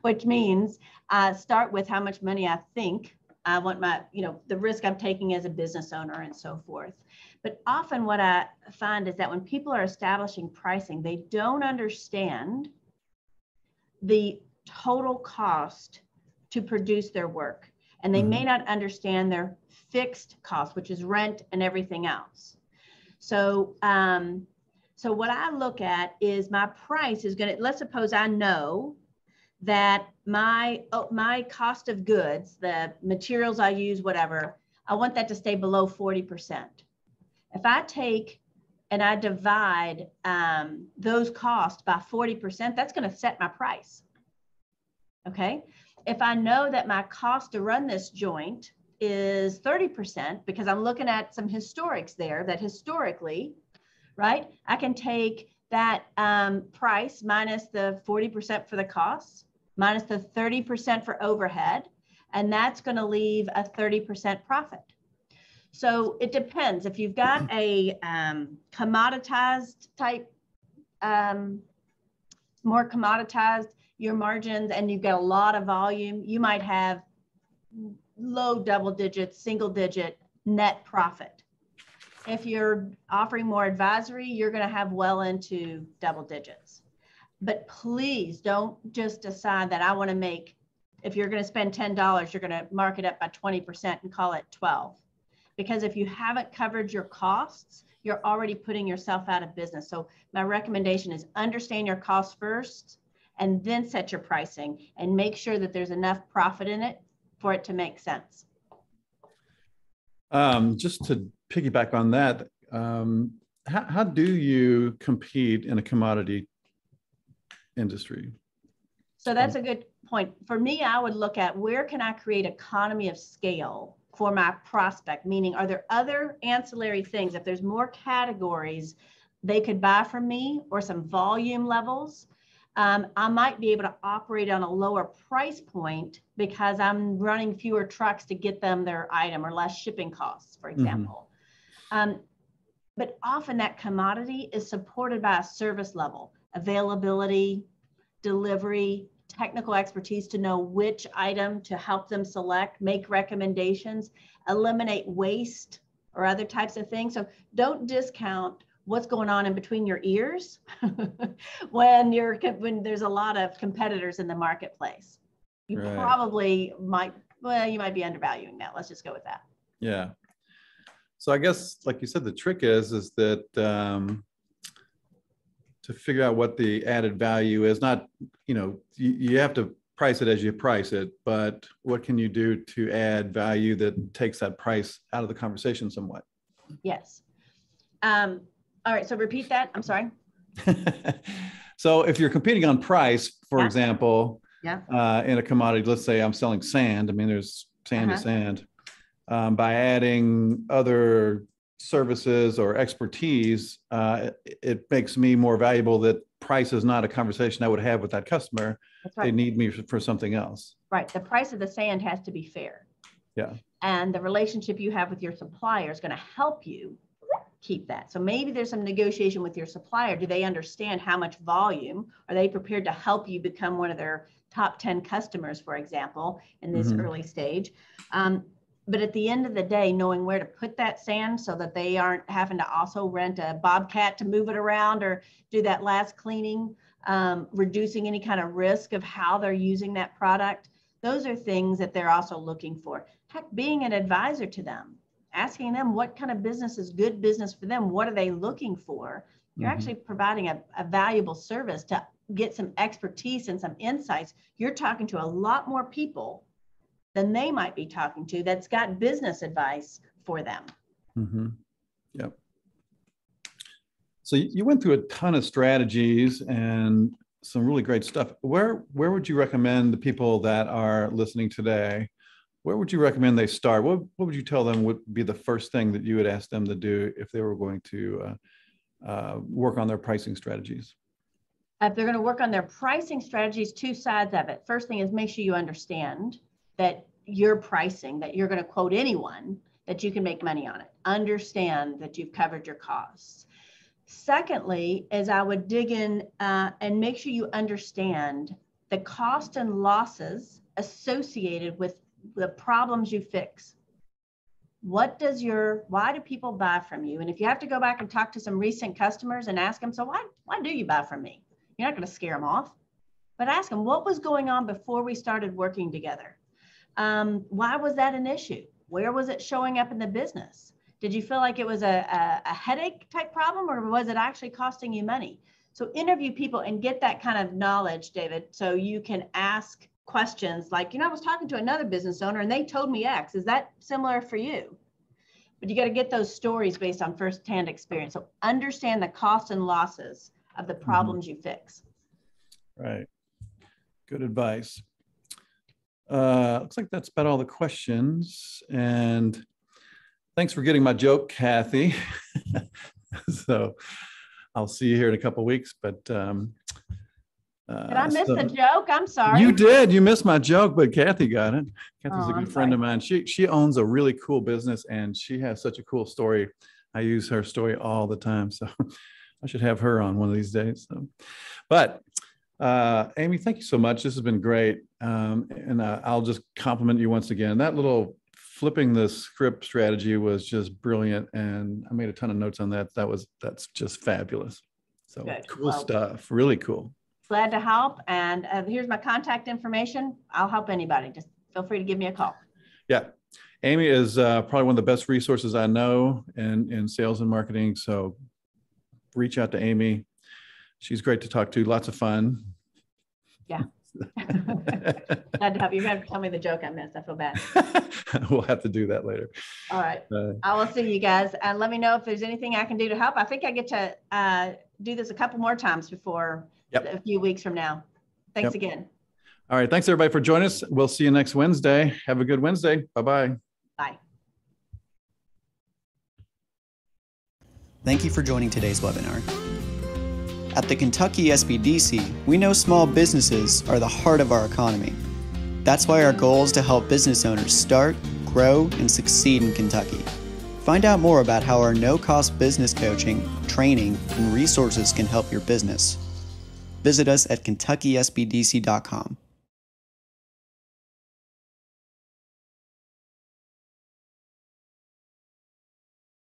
which means I start with how much money I think I want the risk I'm taking as a business owner and so forth. But often what I find is that when people are establishing pricing, they don't understand the total cost to produce their work. And they may not understand their fixed cost, which is rent and everything else. So, so what I look at is my price is going to, let's suppose I know that my cost of goods, the materials I use, whatever, I want that to stay below 40%. If I take and I divide those costs by 40%, that's going to set my price. Okay. If I know that my cost to run this joint is 30%, because I'm looking at some historics there, that historically, right, I can take that price minus the 40% for the costs, minus the 30% for overhead, and that's going to leave a 30% profit. So it depends. If you've got a commoditized type, more commoditized your margins, and you've got a lot of volume, you might have low double digits, single digit net profit. If you're offering more advisory, you're going to have well into double digits. But please don't just decide that I want to make, if you're going to spend $10, you're going to mark it up by 20% and call it 12. Because if you haven't covered your costs, you're already putting yourself out of business. So my recommendation is understand your costs first, and then set your pricing and make sure that there's enough profit in it for it to make sense. Just to piggyback on that, how do you compete in a commodity industry? So that's a good point. For me, I would look at where can I create economy of scale for my prospect, meaning are there other ancillary things? If there's more categories they could buy from me or some volume levels, I might be able to operate on a lower price point because I'm running fewer trucks to get them their item, or less shipping costs, for example. But often that commodity is supported by a service level, availability, delivery, technical expertise to know which item to help them select, make recommendations, eliminate waste or other types of things. So don't discount what's going on in between your ears when there's a lot of competitors in the marketplace. You probably might, you might be undervaluing that. Let's just go with that. Yeah. So I guess, like you said, the trick is that to figure out what the added value is, not, you have to price it as you price it, but what can you do to add value that takes that price out of the conversation somewhat? Yes. All right, so repeat that. I'm sorry. So if you're competing on price, for example, in a commodity, let's say I'm selling sand. I mean, there's sand to sand. By adding other services or expertise, it makes me more valuable. That price is not a conversation I would have with that customer. That's right. They need me for something else. Right. The price of the sand has to be fair. Yeah. And the relationship you have with your supplier is going to help you keep that. So maybe there's some negotiation with your supplier. Do they understand how much volume? Are they prepared to help you become one of their top 10 customers, for example, in this early stage? But at the end of the day, knowing where to put that sand so that they aren't having to also rent a bobcat to move it around or do that last cleaning, reducing any kind of risk of how they're using that product. Those are things that they're also looking for. Heck, being an advisor to them, asking them what kind of business is good business for them, what are they looking for? You're actually providing a valuable service to get some expertise and some insights. You're talking to a lot more people than they might be talking to that's got business advice for them. Yep. So you went through a ton of strategies and some really great stuff. Where would you recommend the people that are listening today, where would you recommend they start? What would you tell them would be the first thing that you would ask them to do if they were going to work on their pricing strategies? If they're going to work on their pricing strategies, two sides of it. First thing is make sure you understand that your pricing, that you're going to quote anyone, that you can make money on it. Understand that you've covered your costs. Secondly, is I would dig in and make sure you understand the cost and losses associated with the problems you fix. Why do people buy from you? And if you have to go back and talk to some recent customers and ask them, so why do you buy from me? You're not going to scare them off, but ask them, what was going on before we started working together? Why was that an issue? Where was it showing up in the business? Did you feel like it was a headache type problem, or was it actually costing you money? So interview people and get that kind of knowledge, David, so you can ask questions like, I was talking to another business owner and they told me X. Is that similar for you? But you got to get those stories based on firsthand experience. So understand the costs and losses of the problems you fix. Right. Good advice. Looks like that's about all the questions. And thanks for getting my joke, Kathy. So I'll see you here in a couple of weeks, but did I miss the joke? I'm sorry. You did. You missed my joke, but Kathy got it. Kathy's a good friend of mine. She owns a really cool business and she has such a cool story. I use her story all the time. So I should have her on one of these days. So, but Amy, thank you so much. This has been great. And I'll just compliment you once again. That little flipping the script strategy was just brilliant. And I made a ton of notes on that. That's just fabulous. So good. Cool stuff. Really cool. Glad to help. And here's my contact information. I'll help anybody. Just feel free to give me a call. Yeah. Amy is probably one of the best resources I know in sales and marketing. So reach out to Amy. She's great to talk to. Lots of fun. Yeah. Glad to help you. You have to tell me the joke I missed. I feel bad. We'll have to do that later. All right. I will see you guys. And let me know if there's anything I can do to help. I think I get to do this a couple more times before a few weeks from now. Thanks again. All right. Thanks, everybody, for joining us. We'll see you next Wednesday. Have a good Wednesday. Bye-bye. Bye. Thank you for joining today's webinar. At the Kentucky SBDC, we know small businesses are the heart of our economy. That's why our goal is to help business owners start, grow, and succeed in Kentucky. Find out more about how our no-cost business coaching, training, and resources can help your business. Visit us at KentuckySBDC.com.